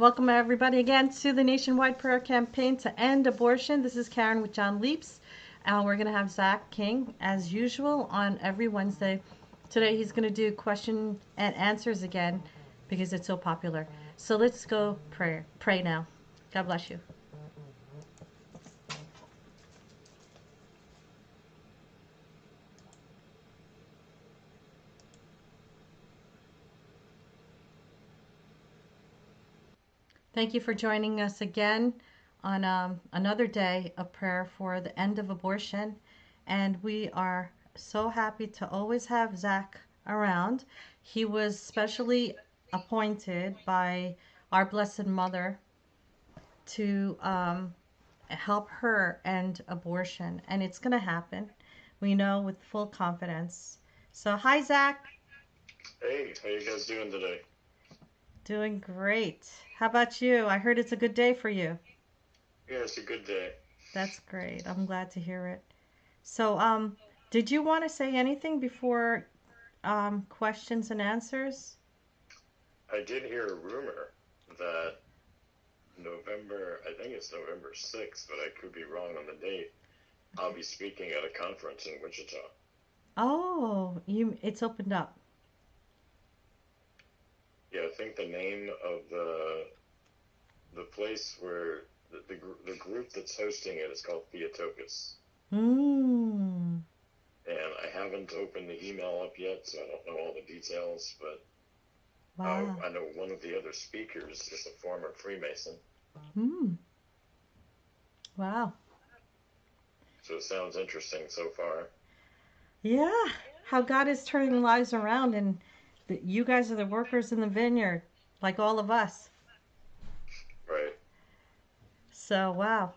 Welcome everybody again to the nationwide prayer campaign to end abortion. This is Karen with John Leaps. We're going to have Zach King as usual on every Wednesday. Today he's going to do question and answers again because it's so popular. So let's go pray now. God bless you. Thank you for joining us again on another day of prayer for the end of abortion. And we are so happy to always have Zach around. He was specially appointed by our Blessed Mother to help her end abortion. And it's going to happen. We know with full confidence. So, hi, Zach. Hey, how you guys doing today? Doing great. How about you? I heard it's a good day for you. Yeah, it's a good day. That's great. I'm glad to hear it. So, did you want to say anything before questions and answers? I did hear a rumor that I think it's November 6th, but I could be wrong on the date. I'll be speaking at a conference in Wichita. Oh, it's opened up. Yeah, I think the name of the place where the group that's hosting it is called Theotokos. Hmm. And I haven't opened the email up yet, so I don't know all the details, but Wow. I know one of the other speakers is a former Freemason. Hmm. Wow. So it sounds interesting so far. Yeah. How God is turning lives around, and you guys are the workers in the vineyard, like all of us. Right. So, wow.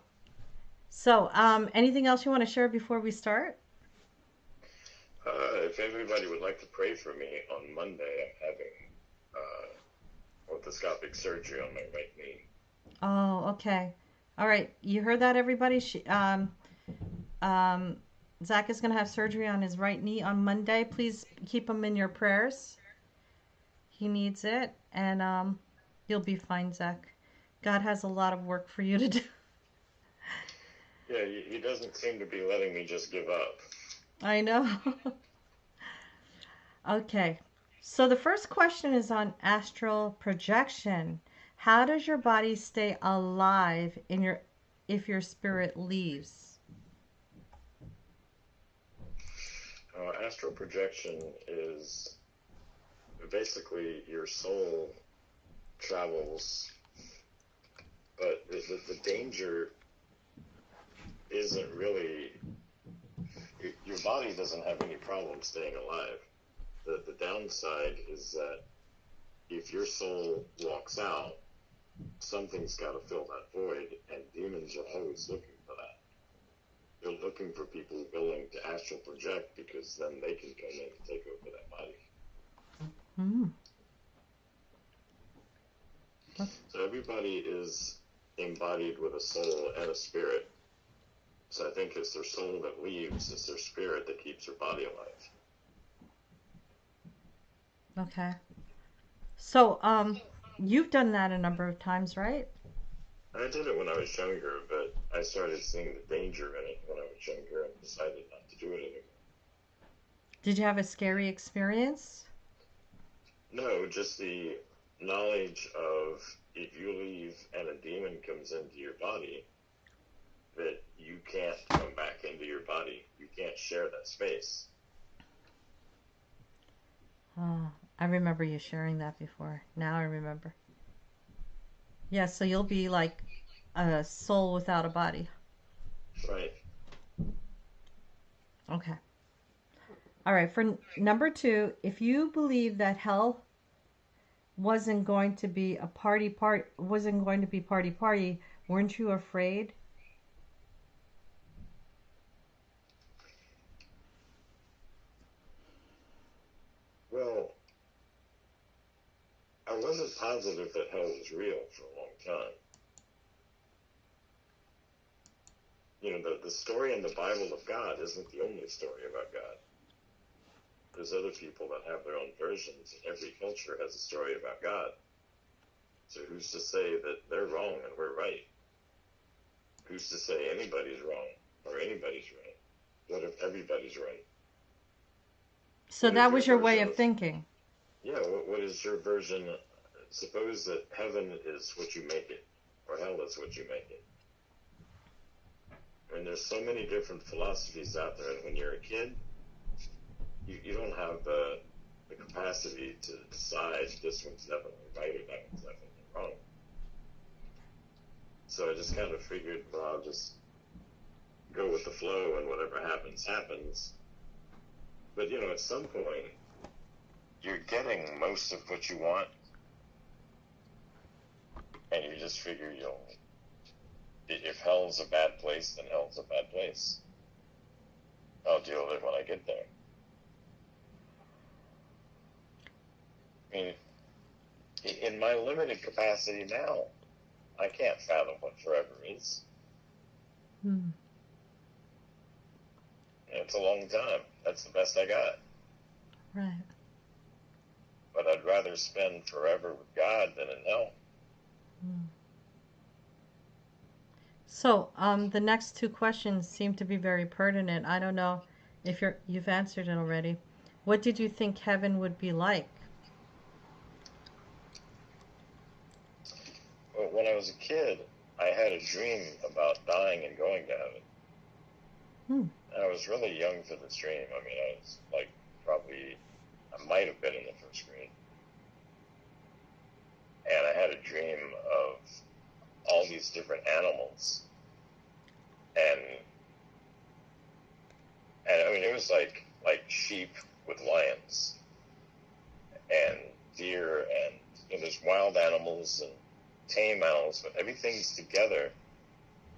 So, anything else you want to share before we start? If everybody would like to pray for me on Monday, I'm having orthoscopic surgery on my right knee. Oh, okay. All right. You heard that, everybody? Um, Zach is going to have surgery on his right knee on Monday. Please keep him in your prayers. He needs it, and you'll be fine, Zach. God has a lot of work for you to do. Yeah, he doesn't seem to be letting me just give up. I know. Okay. So the first question is on astral projection. How does your body stay alive if your spirit leaves? Astral projection is basically your soul travels, but the danger isn't really your body doesn't have any problem staying alive. The downside is that if your soul walks out, something's got to fill that void, and demons are always looking for that. They're looking for people willing to astral project because then they can come in and take over that body. Hmm. So everybody is embodied with a soul and a spirit. So I think it's their soul that leaves, it's their spirit that keeps their body alive. Okay. So, you've done that a number of times, right? I did it when I was younger, but I started seeing the danger in it when I was younger and decided not to do it anymore. Did you have a scary experience? No, just the knowledge of if you leave and a demon comes into your body, that you can't come back into your body. You can't share that space. Oh, I remember you sharing that before. Now I remember. Yeah, so you'll be like a soul without a body. Right. Okay. All right. For number two, if you believe that hell wasn't going to be party, weren't you afraid? Well, I wasn't positive that hell was real for a long time. The story in the Bible of God isn't the only story about God. There's other people that have their own versions, and every culture has a story about God. So who's to say that they're wrong and we're right? Who's to say anybody's wrong or anybody's right? What if everybody's right? So that was your way of thinking. Yeah, what is your version? Suppose that heaven is what you make it, or hell is what you make it. And there's so many different philosophies out there, and when you're a kid, you don't have the capacity to decide this one's definitely right or that one's definitely wrong. So I just kind of figured, well, I'll just go with the flow, and whatever happens, happens. But, at some point, you're getting most of what you want, and you just figure if hell's a bad place, then hell's a bad place. I'll deal with it when I get there. I mean, in my limited capacity now, I can't fathom what forever is. It's a long time. That's the best I got. Right. But I'd rather spend forever with God than in hell. So, the next two questions seem to be very pertinent. I don't know if you've answered it already. What did you think heaven would be like? Well, when I was a kid, I had a dream about dying and going to heaven. And I was really young for this dream. I mean, I was I might have been in the first grade. And I had a dream of all these different animals. And I mean, it was like sheep with lions and deer, and there's wild animals and tame animals, but everything's together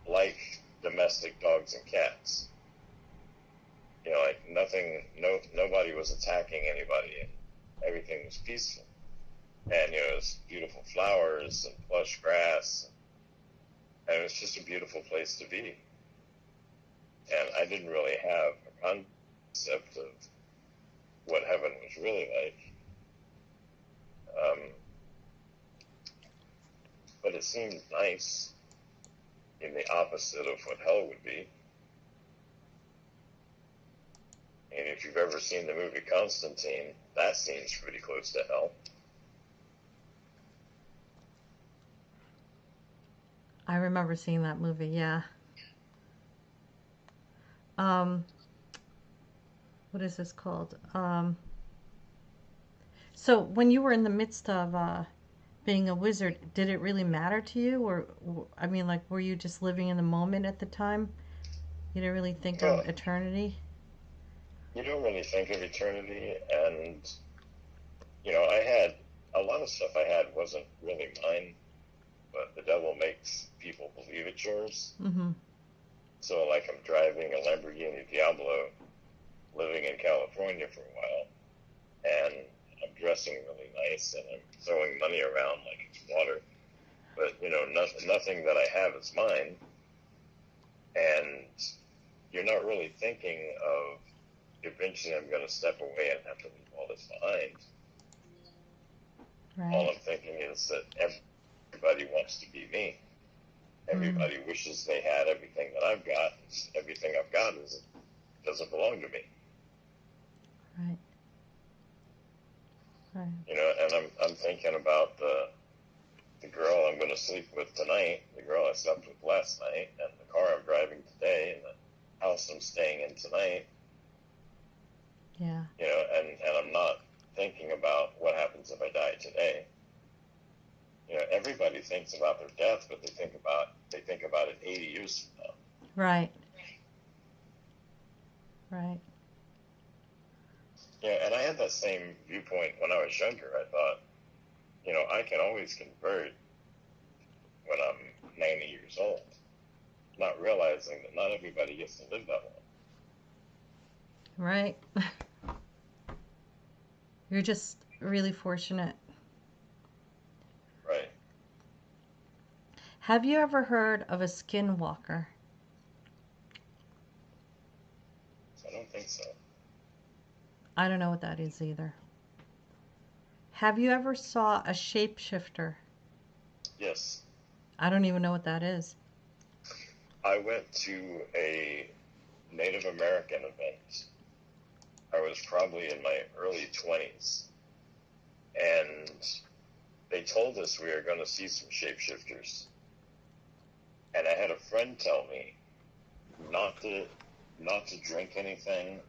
like domestic dogs and cats. Like nobody was attacking anybody, and everything was peaceful. And it was beautiful flowers and plush grass, and it was just a beautiful place to be. And I didn't really have a concept of what heaven was really like. But it seemed nice in the opposite of what hell would be. And if you've ever seen the movie Constantine, that seems pretty close to hell. I remember seeing that movie, yeah. What is this called? So when you were in the midst of being a wizard, did it really matter to you? Or, I mean, like, were you just living in the moment at the time? You didn't really think of eternity? You don't really think of eternity, and, I had a lot of stuff I had wasn't really mine, but the devil makes people believe it's yours. Mm-hmm. So, like, I'm driving a Lamborghini Diablo, living in California for a while, and I'm dressing really nice, and I'm throwing money around like it's water. But, nothing that I have is mine, and you're not really thinking of eventually I'm going to step away and have to leave all this behind. Right. All I'm thinking is that everybody wants to be me. Everybody wishes they had everything that I've got. Everything I've got doesn't belong to me. Right. And I'm thinking about the girl I'm going to sleep with tonight, the girl I slept with last night, and the car I'm driving today, and the house I'm staying in tonight. Yeah. And I'm not thinking about what happens if I die today. Everybody thinks about their death, but they think about it 80 years from now. Right. Right. Yeah, and I had that same viewpoint when I was younger. I thought, I can always convert when I'm 90 years old, not realizing that not everybody gets to live that long. Right. You're just really fortunate. Right. Have you ever heard of a skinwalker? I don't think so. I don't know what that is either. Have you ever saw a shapeshifter? Yes. I don't even know what that is. I went to a Native American event. I was probably in my early 20s. And they told us we were going to see some shapeshifters. And I had a friend tell me not to drink anything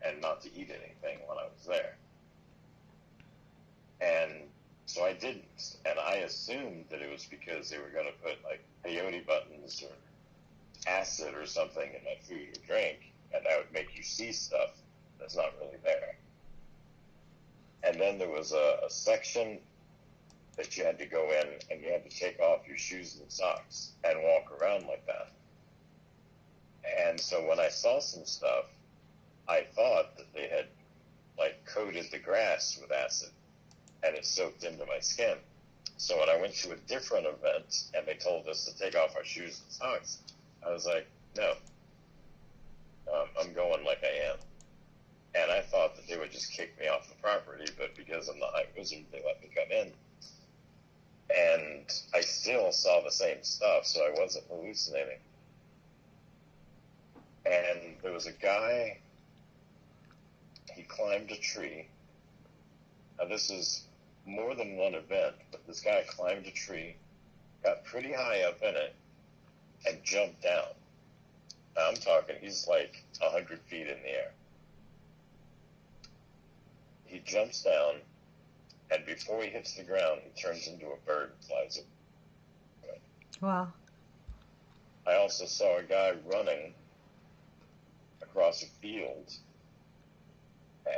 and not to eat anything when I was there. And so I didn't. And I assumed that it was because they were going to put like peyote buttons or acid or something in my food or drink, and that would make you see stuff that's not really there. And then there was a section that you had to go in, and you had to take off your shoes and socks and walk around like that. And so when I saw some stuff, I thought that they had like coated the grass with acid and it soaked into my skin. So when I went to a different event and they told us to take off our shoes and socks, I was like, no, I'm going like I am. And I thought that they would just kick me off the property, but because I'm the High Wizard, they let me come in. And I still saw the same stuff, so I wasn't hallucinating. And there was a guy, he climbed a tree. Now this is more than one event, but this guy climbed a tree, got pretty high up in it, and jumped down. Now I'm talking, he's like 100 feet in the air. He jumps down, and before he hits the ground, he turns into a bird and flies away. Wow. I also saw a guy running across a field,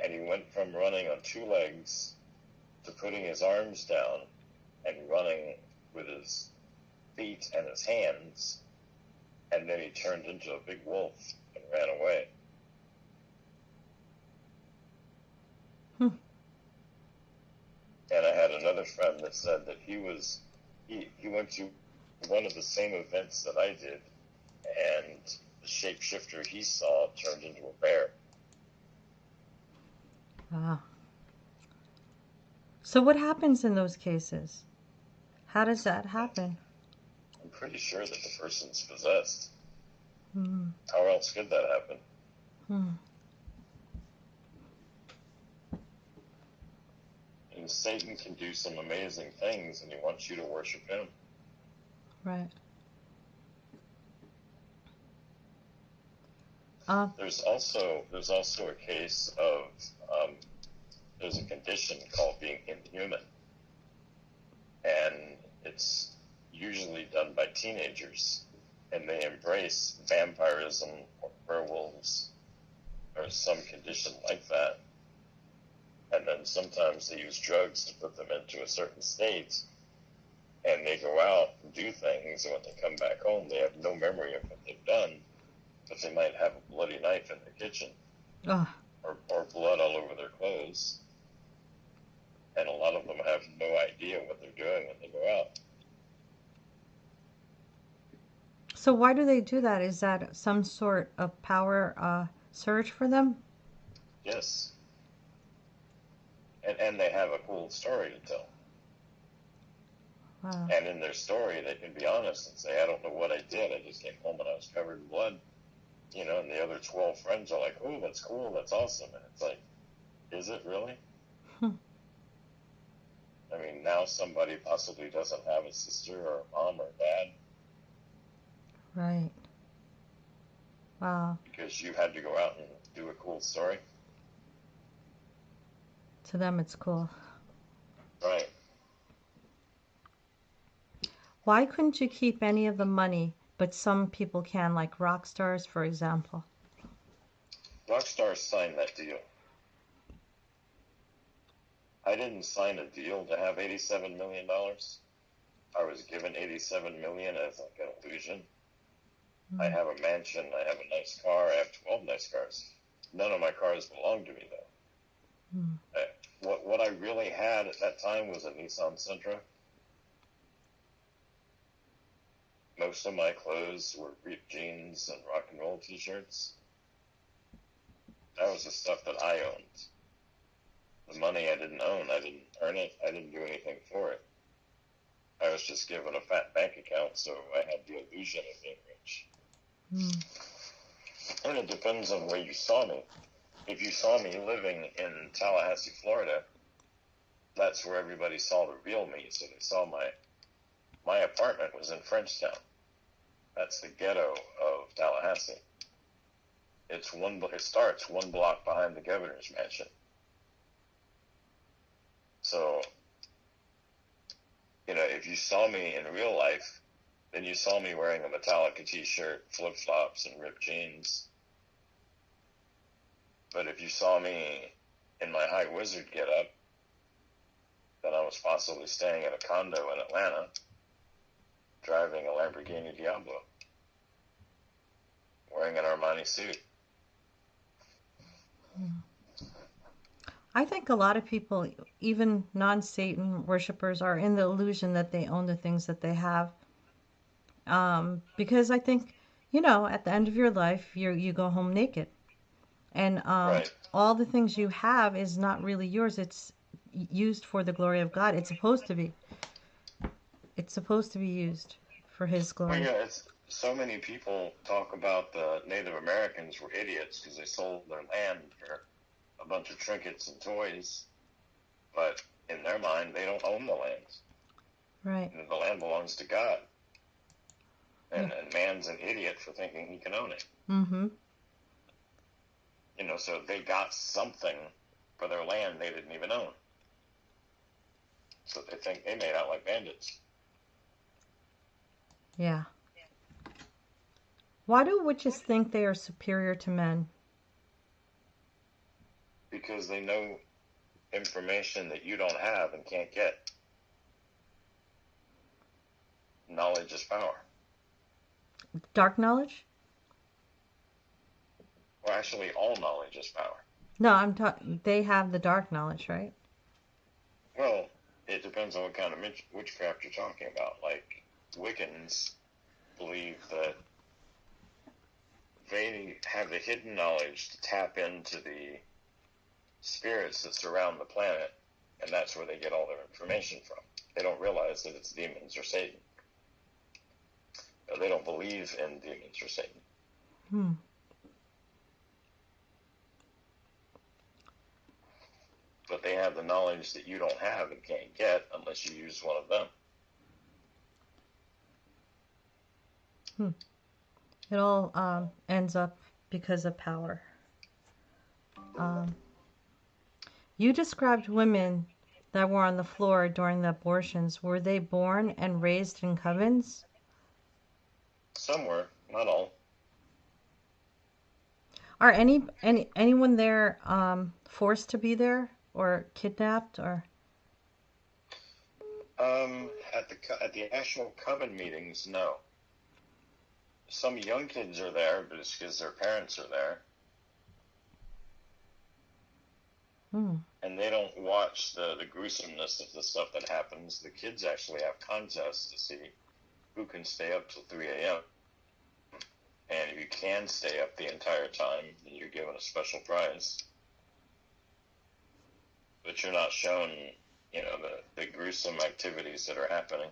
and he went from running on two legs to putting his arms down and running with his feet and his hands, and then he turned into a big wolf and ran away. And I had another friend that said that he went to one of the same events that I did, and the shapeshifter he saw turned into a bear. Wow. So what happens in those cases? How does that happen? I'm pretty sure that the person's possessed. Hmm. How else could that happen? Hmm. And Satan can do some amazing things, and he wants you to worship him. Right. There's also a case of there's a condition called being inhuman, and it's usually done by teenagers, and they embrace vampirism or werewolves or some condition like that. And then sometimes they use drugs to put them into a certain state, and they go out and do things, and when they come back home, they have no memory of what they've done, but they might have a bloody knife in their kitchen, or blood all over their clothes. And a lot of them have no idea what they're doing when they go out. So why do they do that? Is that some sort of power surge for them? Yes. And they have a cool story to tell. Wow. And in their story, they can be honest and say, I don't know what I did. I just came home and I was covered in blood. You know, and the other 12 friends are like, oh, that's cool, that's awesome. And it's like, is it really? I mean, now somebody possibly doesn't have a sister or a mom or a dad. Right. Wow. Because you had to go out and do a cool story. To them, it's cool. Right. Why couldn't you keep any of the money, but some people can, like rock stars, for example? Rockstar signed that deal. I didn't sign a deal to have $87 million. I was given $87 million as like an illusion. I have a mansion, I have a nice car, I have 12 nice cars. None of my cars belong to me, though. What I really had at that time was a Nissan Sentra. Most of my clothes were ripped jeans and rock and roll t-shirts. That was the stuff that I owned. The money I didn't own. I didn't earn it. I didn't do anything for it. I was just given a fat bank account, so I had the illusion of being rich. And it depends on where you saw me. If you saw me living in Tallahassee, Florida, that's where everybody saw the real me. So they saw my apartment was in Frenchtown. That's the ghetto of Tallahassee. It starts one block behind the governor's mansion. So, if you saw me in real life, then you saw me wearing a Metallica t-shirt, flip-flops, and ripped jeans. But if you saw me in my High Wizard getup, then I was possibly staying at a condo in Atlanta, driving a Lamborghini Diablo, wearing an Armani suit. I think a lot of people, even non-Satan worshipers, are in the illusion that they own the things that they have. Because I think, at the end of your life, you go home naked. And Right. all the things you have is not really yours. It's used for the glory of God. It's supposed to be. It's supposed to be used for His glory. Well, so many people talk about the Native Americans were idiots because they sold their land for a bunch of trinkets and toys, but in their mind, they don't own the land. Right. The land belongs to God, and man's an idiot for thinking he can own it. Mm-hmm. So they got something for their land they didn't even own. So they think they made out like bandits. Yeah. Why do witches think they are superior to men? Because they know information that you don't have and can't get. Knowledge is power. Dark knowledge? Well, actually, all knowledge is power. No, I'm talking. They have the dark knowledge, right? Well, it depends on what kind of witchcraft you're talking about. Like, Wiccans believe that they have the hidden knowledge to tap into the spirits that surround the planet, and that's where they get all their information from. They don't realize that it's demons or Satan. They don't believe in demons or Satan. But they have the knowledge that you don't have and can't get unless you use one of them. It all ends up because of power. You described women that were on the floor during the abortions. Were they born and raised in covens? Some were, not all. Are anyone there forced to be there or kidnapped or? At the actual coven meetings, no. Some young kids are there, but it's because their parents are there. And they don't watch the gruesomeness of the stuff that happens. The kids actually have contests to see who can stay up till 3 a.m. And if you can stay up the entire time, then you're given a special prize. But you're not shown, the gruesome activities that are happening.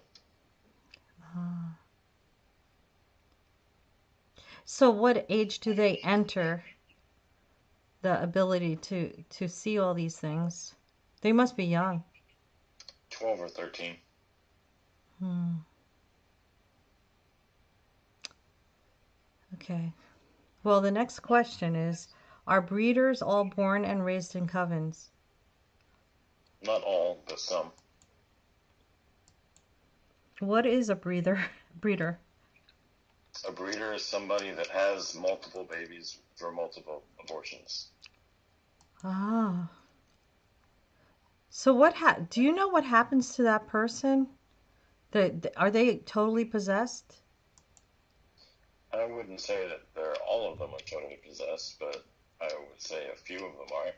So what age do they enter the ability to see all these things? They must be young. 12 or 13. Okay. Well, the next question is, are breeders all born and raised in covens? Not all, but some. What is a breeder? A breeder is somebody that has multiple babies for multiple abortions. Ah. So do you know what happens to that person? Are they totally possessed? I wouldn't say that all of them are totally possessed, but I would say a few of them are.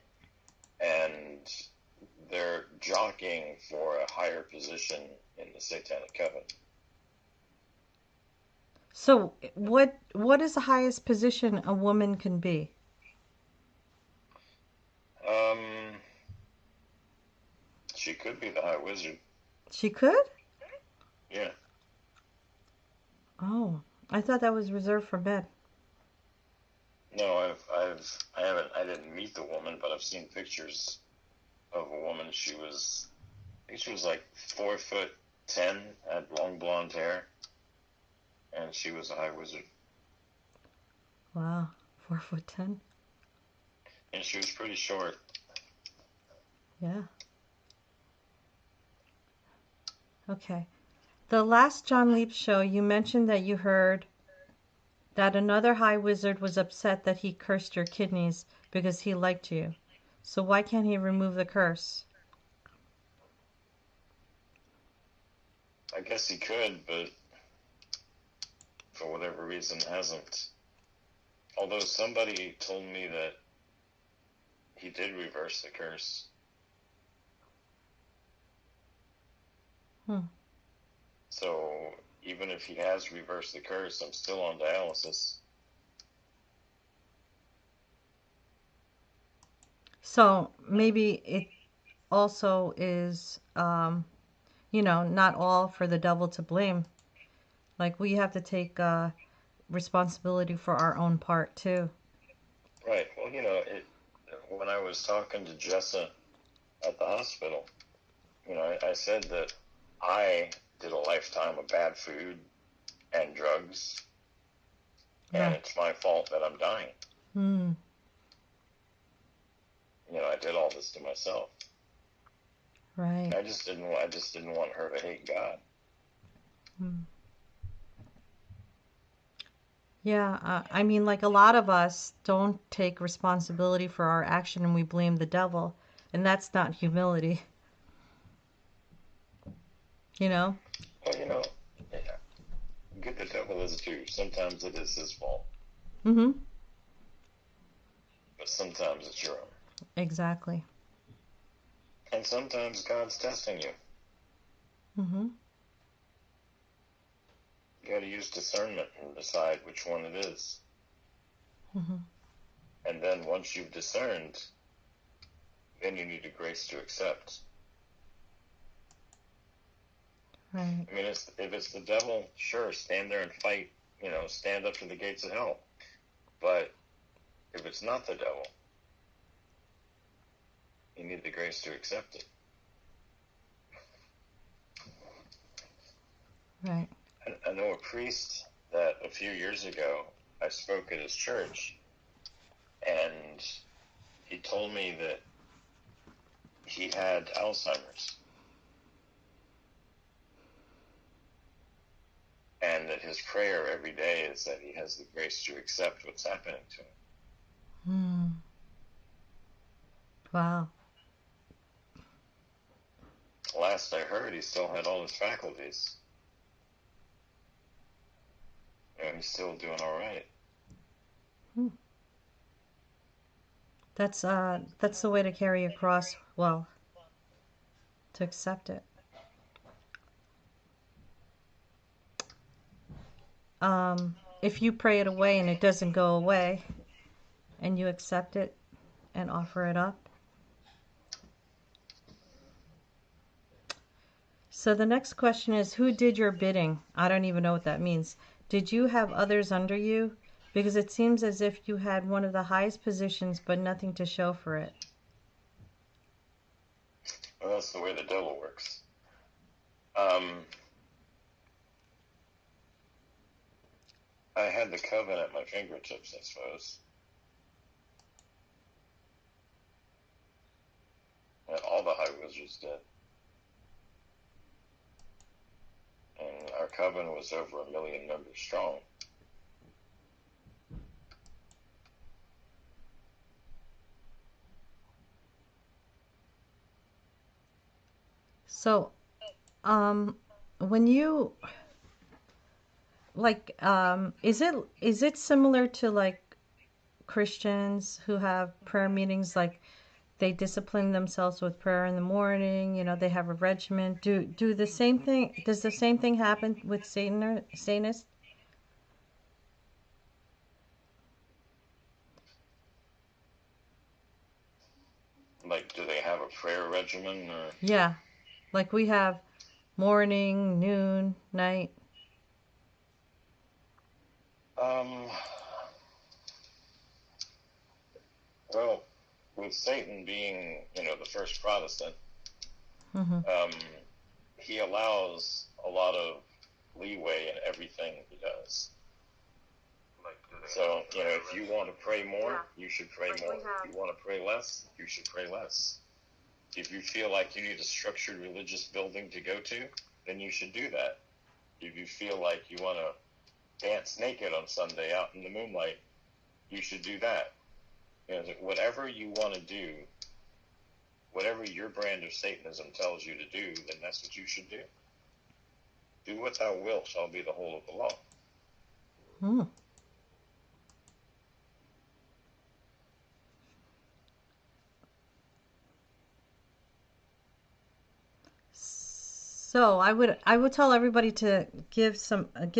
And they're jockeying for a higher position in the Satanic Coven. So what is the highest position a woman can be? She could be the High Wizard. She could? Oh, I thought that was reserved for men. No, I didn't meet the woman, but I've seen pictures of a woman. I think she was like 4'10", had long blonde hair, and she was a high wizard. Wow, 4'10". And she was pretty short. Yeah. Okay. The last John Leap show, you mentioned that you heard that another high wizard was upset that he cursed your kidneys because he liked you. So why can't he remove the curse? I guess he could, but for whatever reason hasn't. Although somebody told me that he did reverse the curse. So even if he has reversed the curse, I'm still on dialysis. So maybe it also is, not all for the devil to blame. Like we have to take responsibility for our own part too. Right. Well, when I was talking to Jessa at the hospital, I said that I did a lifetime of bad food and drugs, and it's my fault that I'm dying. I did all this to myself. Right. I just didn't want her to hate God. Yeah, I mean, like a lot of us don't take responsibility for our action and we blame the devil, and that's not humility. Well, yeah, get the devil as too. Sometimes it is his fault. Mm-hmm. But sometimes it's your own. Exactly. And sometimes God's testing you. Mm-hmm. You got to use discernment and decide which one it is. Mm-hmm. And then once you've discerned, then you need the grace to accept. Right. I mean, if it's the devil, sure, stand there and fight. Stand up to the gates of hell. But if it's not the devil, you need the grace to accept it. Right. I know a priest that a few years ago I spoke at his church, and he told me that he had Alzheimer's, and that his prayer every day is that he has the grace to accept what's happening to him. Wow. Last I heard, he still had all his faculties. He's still doing all right. That's the way to carry a cross well, to accept it. If you pray it away and it doesn't go away, and you accept it and offer it up. So the next question is, who did your bidding? I don't even know what that means. Did you have others under you? Because it seems as if you had one of the highest positions, but nothing to show for it. Well, that's the way the devil works. I had the Coven at my fingertips, I suppose. And all the high wizards did. And our Coven was over 1 million members strong. So, when you like, is it similar to like Christians who have prayer meetings, like they discipline themselves with prayer in the morning, they have a regimen. Do the same thing, does the same thing happen with Satanists? Like, do they have a prayer regimen? Or Yeah, like we have morning, noon, night. Well, with Satan being, the first Protestant, Mm-hmm. he allows a lot of leeway in everything he does. So, if you want to pray more, you should pray more. If you want to pray less, you should pray less. If you feel like you need a structured religious building to go to, then you should do that. If you feel like you want to dance naked on Sunday out in the moonlight, you should do that. Whatever you want to do, whatever your brand of Satanism tells you to do, then that's what you should do. Do what thou wilt shall be the whole of the law. Hmm. So I would tell everybody to give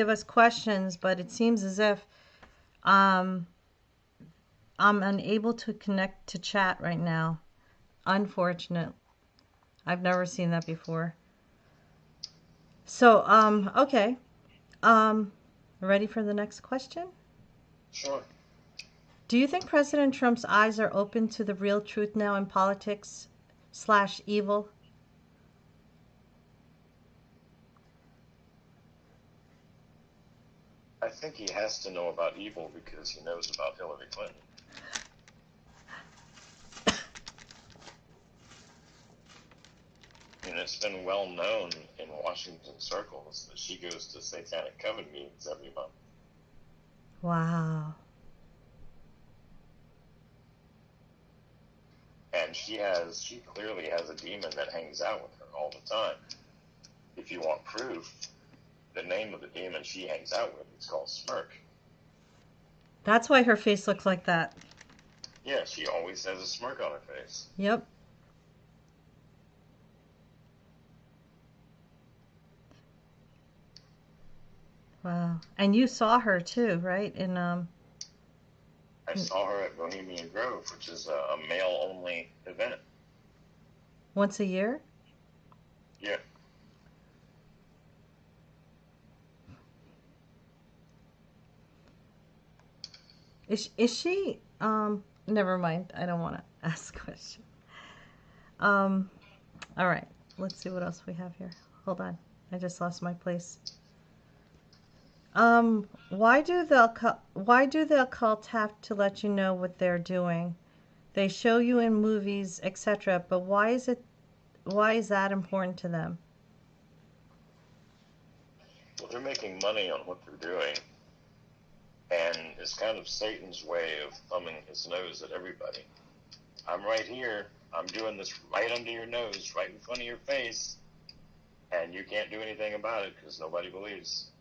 us questions, but it seems as if um, I'm unable to connect to chat right now. Unfortunate. I've never seen that before. So okay. Ready for the next question? Sure. Do you think President Trump's eyes are open to the real truth now in politics / evil? I think he has to know about evil because he knows about Hillary Clinton. It's been well known in Washington circles that she goes to Satanic Coven meetings every month. Wow. And she clearly has a demon that hangs out with her all the time. If you want proof, the name of the demon she hangs out with is called Smirk. That's why her face looks like that. Yeah, she always has a smirk on her face. Yep. Wow. And you saw her too, right? I saw her at Bohemian Grove, which is a male-only event. Once a year? Yeah. Is she never mind. I don't want to ask a question. All right. Let's see what else we have here. Hold on. I just lost my place. Why do the occult have to let you know what they're doing? They show you in movies, etc., but why is that important to them? Well, they're making money on what they're doing. And it's kind of Satan's way of thumbing his nose at everybody. I'm right here. I'm doing this right under your nose, right in front of your face. And you can't do anything about it because nobody believes.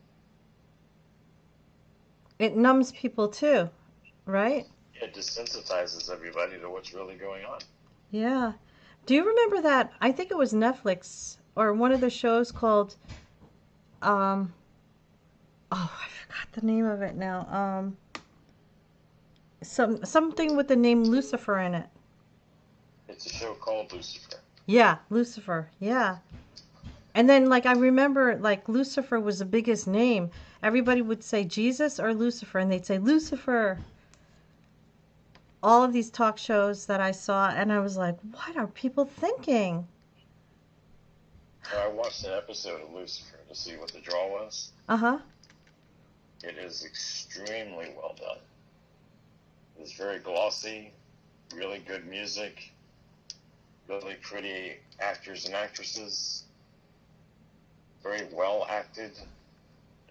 It numbs people too, right? It desensitizes everybody to what's really going on. Yeah. Do you remember that? I think it was Netflix or one of the shows called oh, I forgot the name of it now. Something with the name Lucifer in it. It's a show called Lucifer. Yeah, Lucifer. Yeah. And then I remember Lucifer was the biggest name. Everybody would say Jesus or Lucifer and they'd say Lucifer. All of these talk shows that I saw and I was like, what are people thinking? I watched an episode of Lucifer to see what the draw was. Uh-huh. It is extremely well done. It's very glossy, really good music, really pretty actors and actresses, very well acted.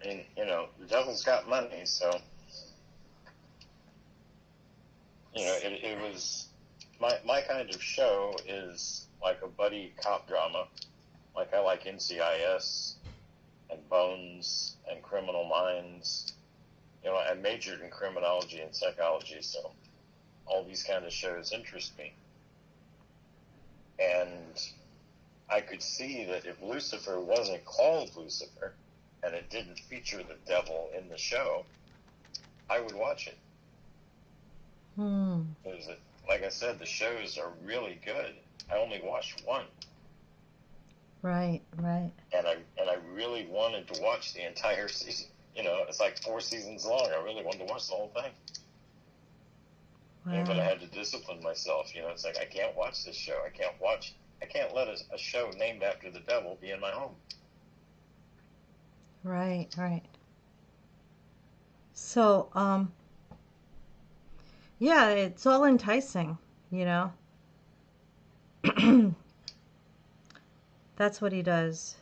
And, the devil's got money, so, it was, my kind of show is like a buddy cop drama. Like I like NCIS and Bones and Criminal Minds. I majored in criminology and psychology, so all these kind of shows interest me. And I could see that if Lucifer wasn't called Lucifer and it didn't feature the devil in the show, I would watch it. Like I said, the shows are really good. I only watched one. Right. And I really wanted to watch the entire season. It's like 4 seasons long. I really wanted to watch the whole thing. Wow. But I had to discipline myself. It's like, I can't watch this show. I can't let a show named after the devil be in my home. Right, right. So, yeah, it's all enticing, you know. That's what he does.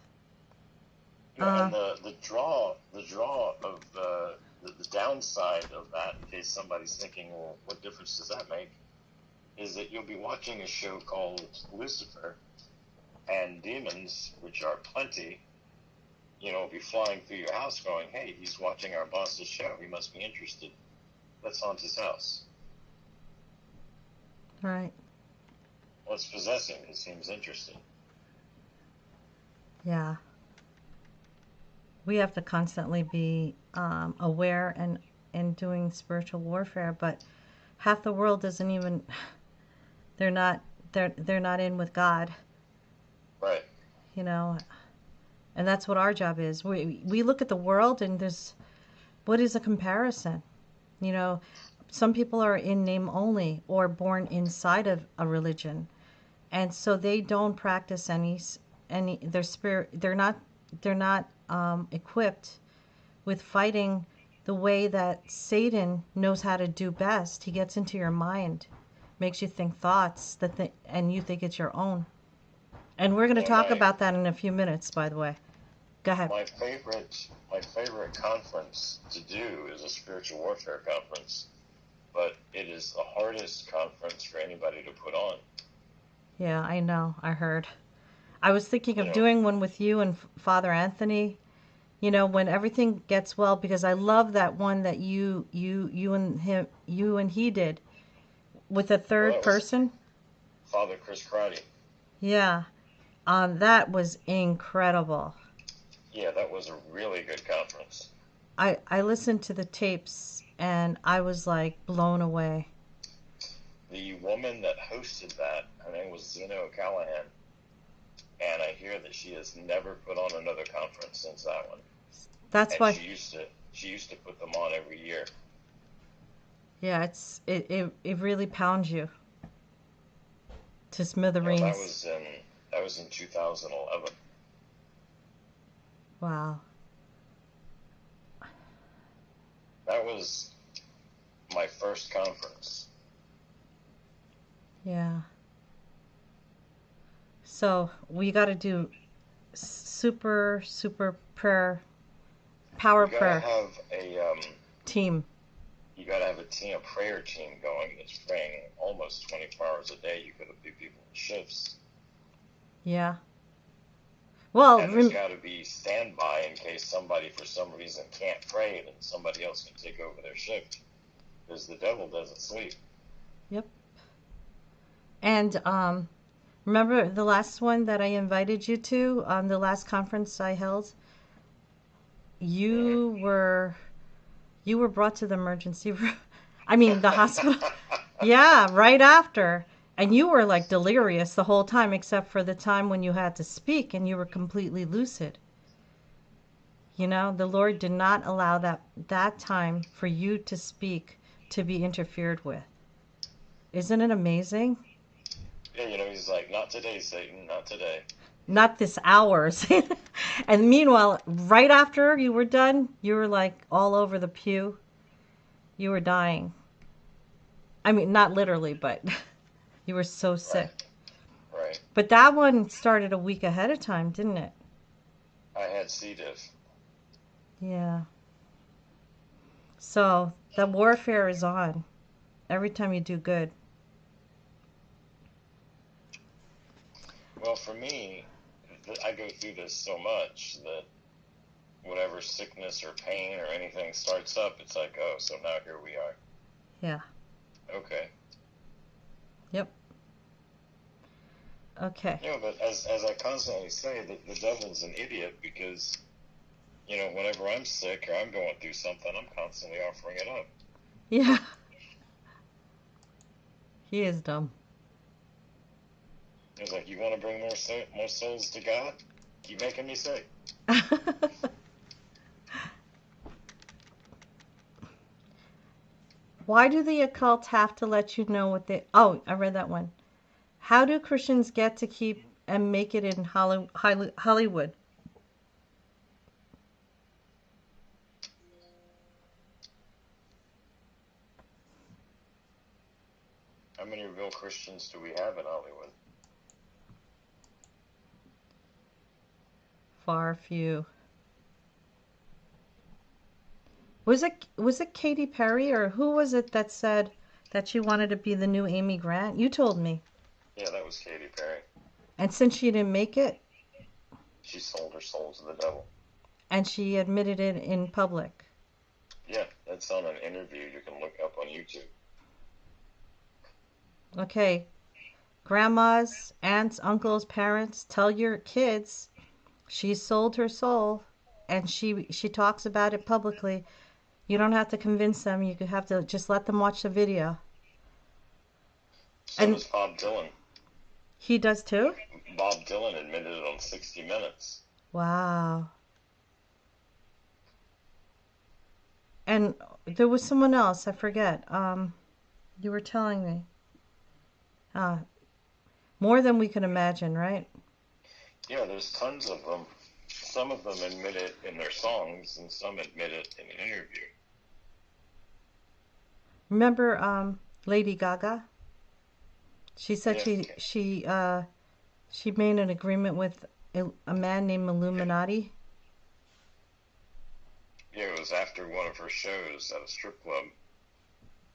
And the draw of the downside of that, in case somebody's thinking, well, what difference does that make, is that you'll be watching a show called Lucifer, and demons, which are plenty, will be flying through your house going, hey, he's watching our boss's show. He must be interested. Let's haunt his house. Right. Let's possess him. He seems interested. Yeah. We have to constantly be aware and doing spiritual warfare, but half the world doesn't even, they're not in with God. Right. And that's what our job is. We look at the world and what is a comparison? Some people are in name only or born inside of a religion, and so they don't practice any their spirit. They're not equipped with fighting the way that Satan knows how to do best. He gets into your mind, makes you think thoughts and you think it's your own. And we're going to talk about that in a few minutes, by the way. Go ahead. My favorite conference to do is a spiritual warfare conference, but it is the hardest conference for anybody to put on. Yeah, I know. I heard. I was thinking of doing one with you and Father Anthony. When everything gets well, because I love that one that you and he did with a third person. Father Chris Crotty. Yeah, that was incredible. Yeah, that was a really good conference. I listened to the tapes and I was like blown away. The woman that hosted that, her name was Zena O'Callahan, and I hear that she has never put on another conference since that one. That's why she used to put them on every year. Yeah, it really pounds you to smithereens. That was in 2011. Wow. That was my first conference. Yeah. So we got to do super prayer, power prayer. You gotta have a team. You gotta have a prayer team going that's praying almost 24 hours a day. You gotta be people in shifts. Yeah. Well, and there's got to be standby in case somebody for some reason can't pray, then somebody else can take over their shift, because the devil doesn't sleep. Yep. And remember the last one that I invited you to, the last conference I held? You were brought to the emergency room. I mean, the hospital. Yeah, right after. And you were like delirious the whole time, except for the time when you had to speak and you were completely lucid. The Lord did not allow that time for you to speak to be interfered with. Isn't it amazing? Yeah, he's like, not today, Satan, not today. Not this hours. And meanwhile, right after you were done, you were like all over the pew. You were dying. I mean, not literally, but you were so sick. Right. But that one started a week ahead of time, didn't it? I had C. diff. Yeah. So the warfare is on every time you do good. Well, for me, I go through this so much that whatever sickness or pain or anything starts up, it's like, oh, so now here we are. Yeah. Okay. Yep. Okay. But as I constantly say, the devil's an idiot, because, whenever I'm sick or I'm going through something, I'm constantly offering it up. Yeah. He is dumb. He's like, you want to bring more souls to God? Keep making me sick. Why do the occult have to let you know what they... Oh, I read that one. How do Christians get to keep and make it in Hollywood? How many real Christians do we have in Hollywood? Far few. Was it Katy Perry, or who was it that said that she wanted to be the new Amy Grant? You told me. Yeah, that was Katy Perry. And since she didn't make it, she sold her soul to the devil. And she admitted it in public. Yeah, that's on an interview you can look up on YouTube. Okay. Grandmas, aunts, uncles, parents, tell your kids she sold her soul, and she talks about it publicly. You don't have to convince them. You have to just let them watch the video. So does Bob Dylan. He does too? Bob Dylan admitted it on 60 Minutes. Wow. And there was someone else, I forget. You were telling me. More than we can imagine, right? Yeah, there's tons of them. Some of them admit it in their songs, and some admit it in an interview. Remember Lady Gaga? She said she made an agreement with a man named Illuminati. Yeah, it was after one of her shows at a strip club.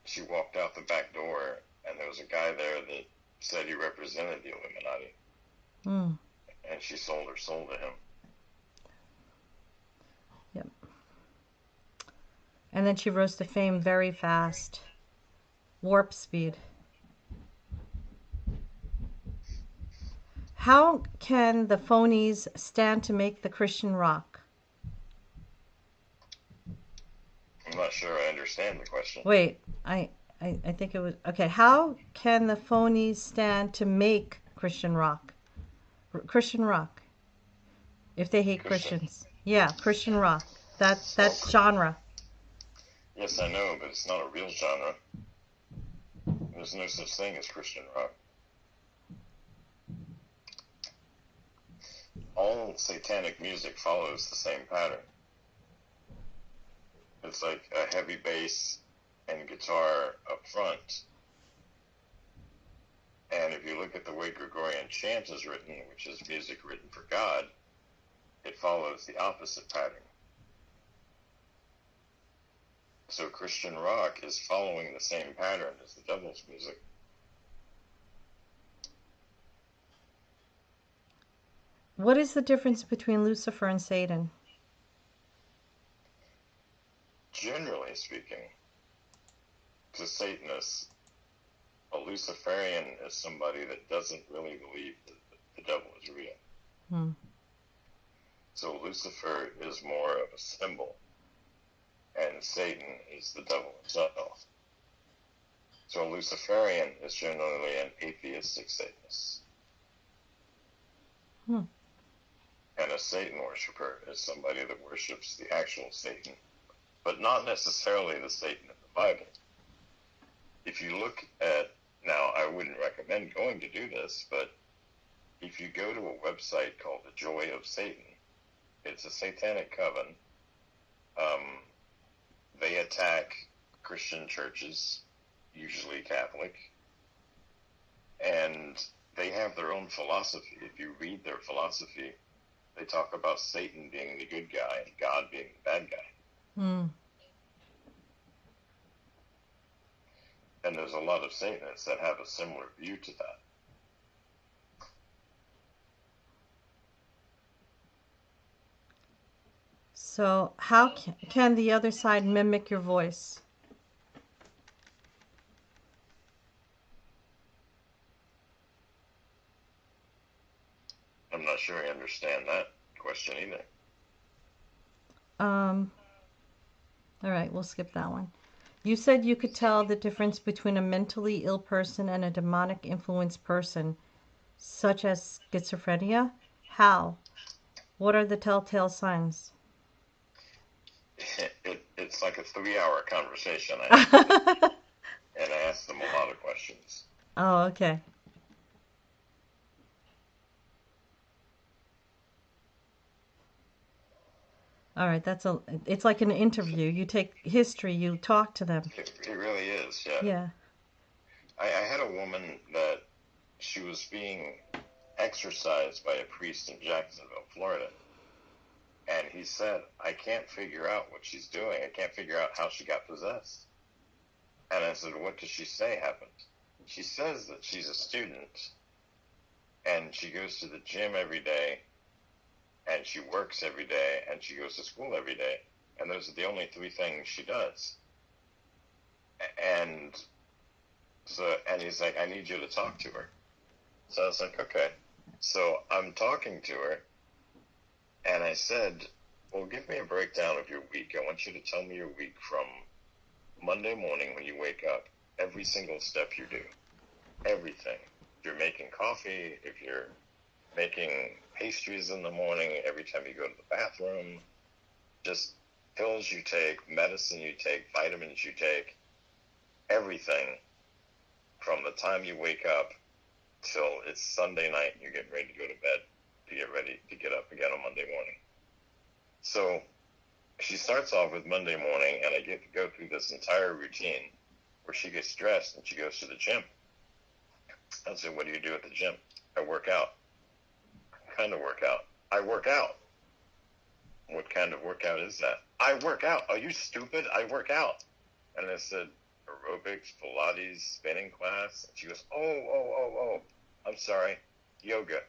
She walked out the back door, and there was a guy there that said he represented the Illuminati. Mm. And she sold her soul to him. Yep. And then she rose to fame very fast. Warp speed. How can the phonies stand to make the Christian rock? I'm not sure I understand the question. Wait, I think it was... Okay, how can the phonies stand to make Christian rock? Christian rock. If they hate Christians. Yeah, Christian rock. That genre. Yes, I know, but it's not a real genre. There's no such thing as Christian rock. All satanic music follows the same pattern. It's like a heavy bass and guitar up front. And if you look at the way Gregorian chant is written, which is music written for God, it follows the opposite pattern. So Christian rock is following the same pattern as the devil's music. What is the difference between Lucifer and Satan? Generally speaking, to Satanists, a Luciferian is somebody that doesn't really believe that the devil is real. Hmm. So Lucifer is more of a symbol, and Satan is the devil himself. So a Luciferian is generally an atheistic Satanist. Hmm. And a Satan worshiper is somebody that worships the actual Satan, but not necessarily the Satan of the Bible. If you look at, now I wouldn't recommend going to do this, but if you go to a website called The Joy of Satan, it's a satanic coven. They attack Christian churches, usually Catholic, and they have their own philosophy. If you read their philosophy, they talk about Satan being the good guy and God being the bad guy. Hmm. And there's a lot of Satanists that have a similar view to that. So how can the other side mimic your voice? I'm not sure I understand that question either. All right, we'll skip that one. You said you could tell the difference between a mentally ill person and a demonic influenced person, such as schizophrenia. How? What are the telltale signs? It it's like a 3-hour conversation. And I asked them a lot of questions. Oh, okay. All right, it's like an interview. You take history, you talk to them. It really is, yeah. Yeah. I had a woman that she was being exorcised by a priest in Jacksonville, Florida. And he said, I can't figure out what she's doing. I can't figure out how she got possessed. And I said, what does she say happened? She says that she's a student and she goes to the gym every day and she works every day and she goes to school every day. And those are the only 3 things she does. And he's like, I need you to talk to her. So I was like, okay. So I'm talking to her, and I said, well, give me a breakdown of your week. I want you to tell me your week from Monday morning when you wake up, every single step you do, everything. If you're making coffee, if you're making pastries in the morning, every time you go to the bathroom, just pills you take, medicine you take, vitamins you take, everything from the time you wake up till it's Sunday night and you're getting ready to go to bed to get ready to get up again on Monday morning. So she starts off with Monday morning, and I get to go through this entire routine where she gets dressed and she goes to the gym. I said, what do you do at the gym? I work out. What kind of workout? I work out. What kind of workout is that? I work out. Are you stupid? I work out. And I said, aerobics, Pilates, spinning class. And she goes, oh, I'm sorry, yoga.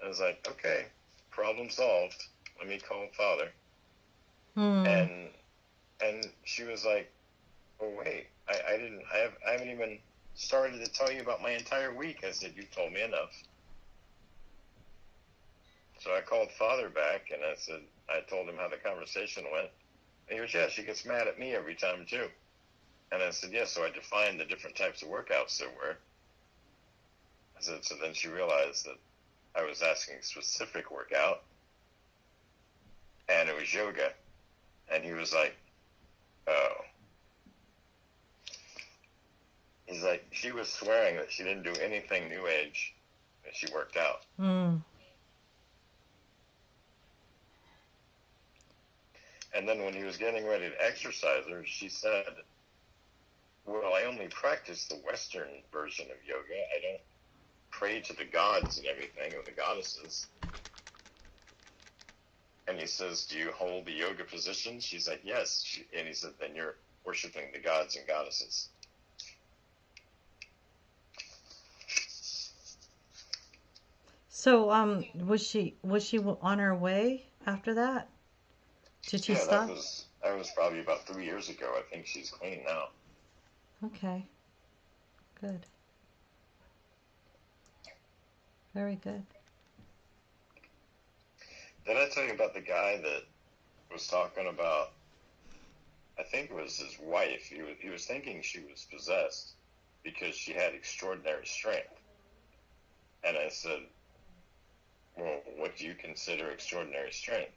I was like, okay, problem solved. Let me call Father. And she was like, oh wait, I haven't even started to tell you about my entire week. I said, you've told me enough. So I called Father back and I told him how the conversation went. And he goes, yeah, she gets mad at me every time too. And I said, yeah, so I defined the different types of workouts there were. I said, so then she realized that I was asking a specific workout, and it was yoga. And he was like, oh. He's like, she was swearing that she didn't do anything New Age, and she worked out. And then when he was getting ready to exorcise her, she said, well, I only practice the Western version of yoga. I don't pray to the gods and everything, or the goddesses. And he says, do you hold the yoga position? She's like, yes. And he said, then you're worshiping the gods and goddesses. So, was she on her way after that? Did she stop? That was probably about 3 years ago. I think she's clean now. Okay. Good. Very good. Did I tell you about the guy that was talking about, I think it was his wife. He was thinking she was possessed because she had extraordinary strength. And I said, well, what do you consider extraordinary strength?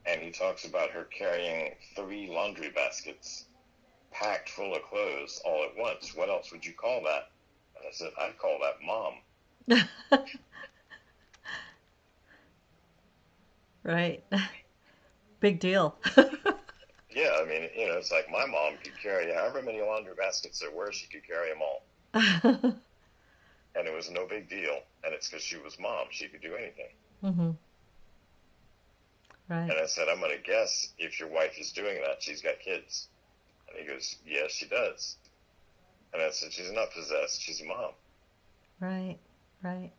And he talks about her carrying 3 laundry baskets packed full of clothes all at once. What else would you call that? And I said, I'd call that mom. Right. Big deal. Yeah, I mean, it's like my mom could carry however many laundry baskets there were, she could carry them all. And it was no big deal. And it's because she was mom. She could do anything. Mm-hmm. Right. And I said, I'm going to guess if your wife is doing that, she's got kids. And he goes, yes, she does. And I said, she's not possessed. She's a mom. Right, right.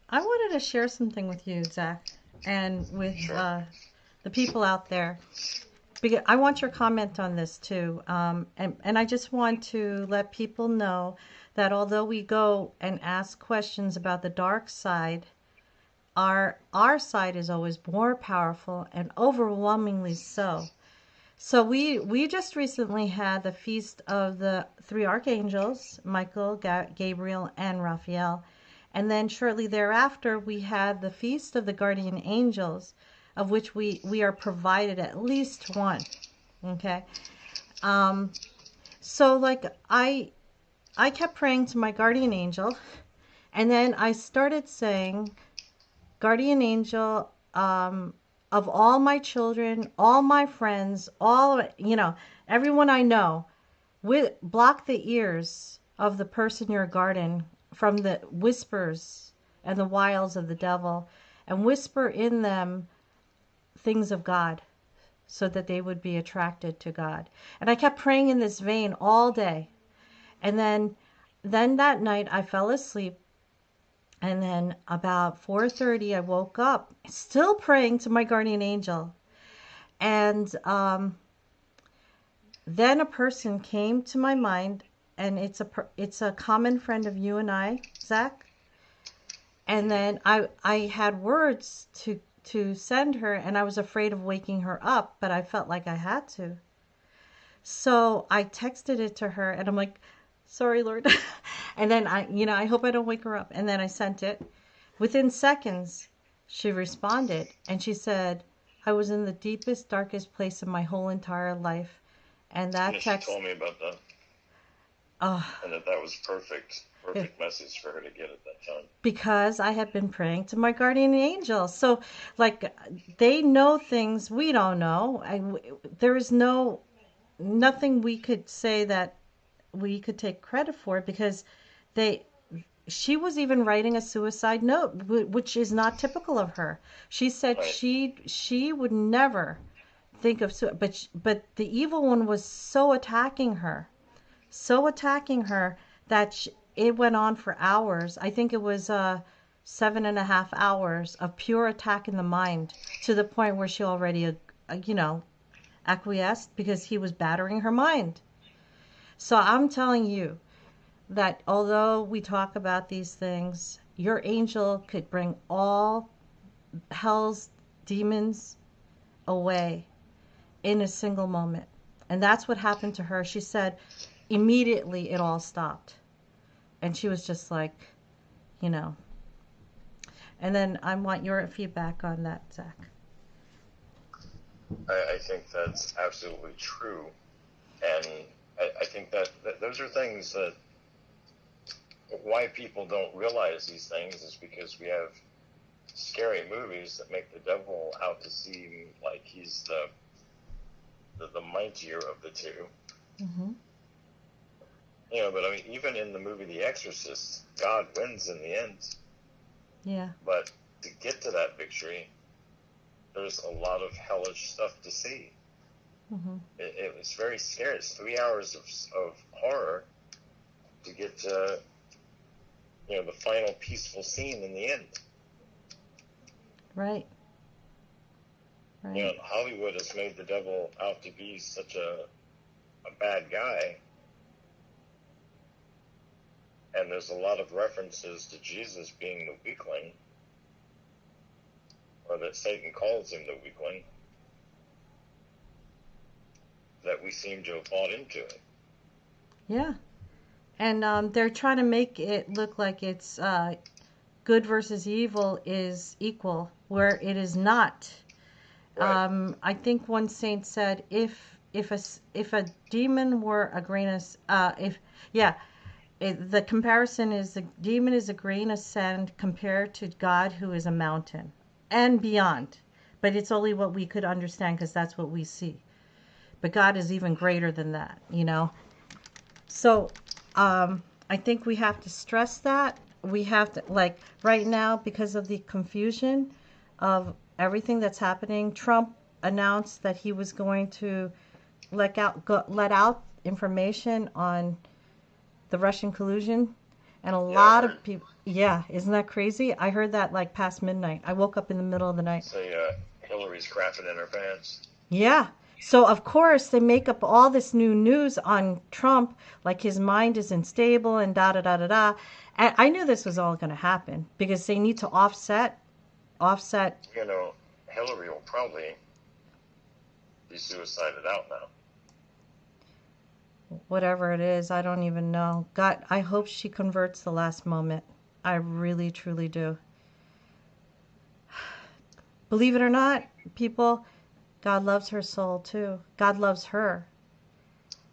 I wanted to share something with you, Zach, and with the people out there. Because I want your comment on this too. And I just want to let people know that although we go and ask questions about the dark side, our side is always more powerful and overwhelmingly so. So we just recently had the feast of the 3 archangels, Michael, Gabriel, and Raphael. And then shortly thereafter, we had the Feast of the Guardian Angels, of which we are provided at least one. Okay. So like I kept praying to my guardian angel, and then I started saying, guardian angel, of all my children, all my friends, all, everyone I know, block the ears of the person you're guarding from the whispers and the wiles of the devil, and whisper in them things of God, so that they would be attracted to God. And I kept praying in this vein all day. And then that night I fell asleep, and then about 4:30 I woke up still praying to my guardian angel. And then a person came to my mind, and it's a common friend of you and I, Zach. And then I had words to send her, and I was afraid of waking her up, but I felt like I had to. So I texted it to her, and I'm like, sorry, Lord. And then I hope I don't wake her up. And then I sent it. Within seconds, she responded, and she said, I was in the deepest, darkest place of my whole entire life. And that text. She told me about that. And that was perfect message for her to get at that time. Because I had been praying to my guardian angel. So, like, they know things we don't know. There is nothing we could say that we could take credit for, because she was even writing a suicide note, which is not typical of her. She said right. she would never think of suicide, but the evil one was so attacking her that it went on for hours. I think it was 7.5 hours of pure attack in the mind, to the point where she already acquiesced, because he was battering her mind. So I'm telling you that although we talk about these things, your angel could bring all hell's demons away in a single moment. And that's what happened to her. She said immediately it all stopped. And she was just like, And then I want your feedback on that, Zach. I think that's absolutely true. And I think that those are things that, why people don't realize these things is because we have scary movies that make the devil out to seem like he's the mightier of the two. Mm-hmm. But I mean, even in the movie The Exorcist, God wins in the end. Yeah. But to get to that victory, there's a lot of hellish stuff to see. Mm-hmm. It was very scary. It's 3 hours of horror to get to, the final peaceful scene in the end. Right. Right. Hollywood has made the devil out to be such a bad guy. And there's a lot of references to Jesus being the weakling, or that Satan calls him the weakling, that we seem to have bought into it. Yeah. And they're trying to make it look like it's good versus evil is equal, where it is not. Right. I think one saint said, if a demon were a grain of the comparison is, the demon is a grain of sand compared to God, who is a mountain and beyond. But it's only what we could understand, because that's what we see. But God is even greater than that, So I think we have to stress that. We have to, like, right now, because of the confusion of everything that's happening, Trump announced that he was going to let out information on the Russian collusion. And a lot of people, isn't that crazy? I heard that like past midnight. I woke up in the middle of the night. Say Hillary's crapping in her pants. Yeah. So, of course, they make up all this new news on Trump, like his mind is unstable and da-da-da-da-da. And I knew this was all going to happen, because they need to offset. Hillary will probably be suicided out now. Whatever it is, I don't even know. God, I hope she converts the last moment. I really, truly do. Believe it or not, people, God loves her soul too. God loves her.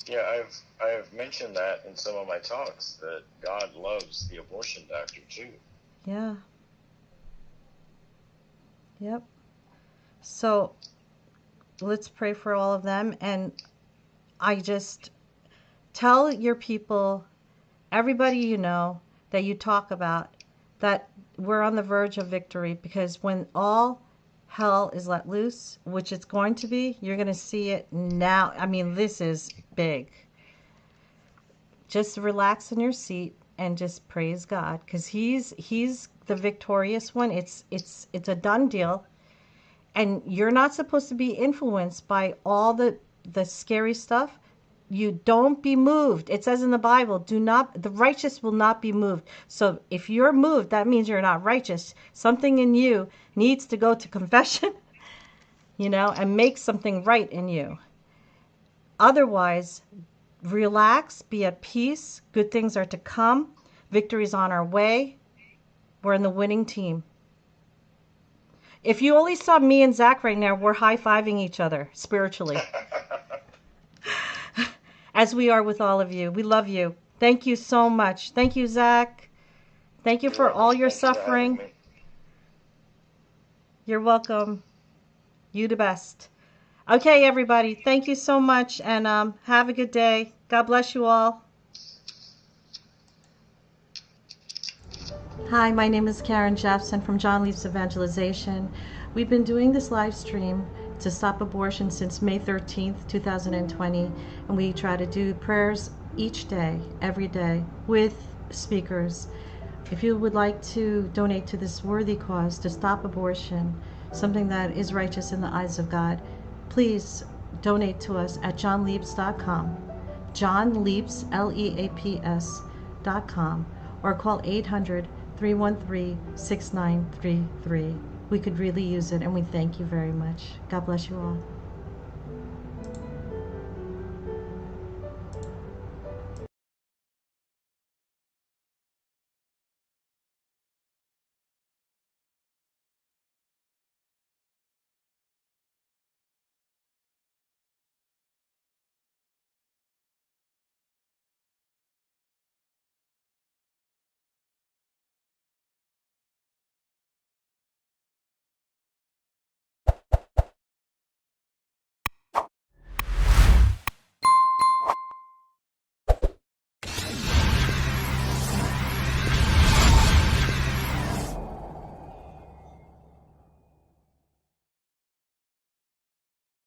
Yeah, I've mentioned that in some of my talks, that God loves the abortion doctor too. Yeah. Yep. So let's pray for all of them. And I just tell your people, everybody you know, that you talk about, that we're on the verge of victory, because when all hell is let loose, which it's going to be, you're going to see it now. I mean, this is big. Just relax in your seat and just praise God, because he's the victorious one. It's a done deal. And you're not supposed to be influenced by all the scary stuff. You don't be moved. It says in the Bible, the righteous will not be moved. So if you're moved, that means you're not righteous. Something in you needs to go to confession, and make something right in you. Otherwise, relax, be at peace. Good things are to come. Victory's on our way. We're in the winning team. If you only saw me and Zach right now, we're high-fiving each other spiritually. As we are with all of you. We love you. Thank you so much. Thank you, Zach. Thank you for all your suffering. You're welcome. You the best. Okay, everybody. Thank you so much, and have a good day. God bless you all. Hi, my name is Karen Jeffson from John Leaf's Evangelization. We've been doing this live stream to stop abortion since May 13th, 2020, and we try to do prayers each day, every day, with speakers. If you would like to donate to this worthy cause to stop abortion, something that is righteous in the eyes of God, please donate to us at johnleaps.com, johnleaps, Leaps.com, or call 800-313-6933. We could really use it, and we thank you very much. God bless you all.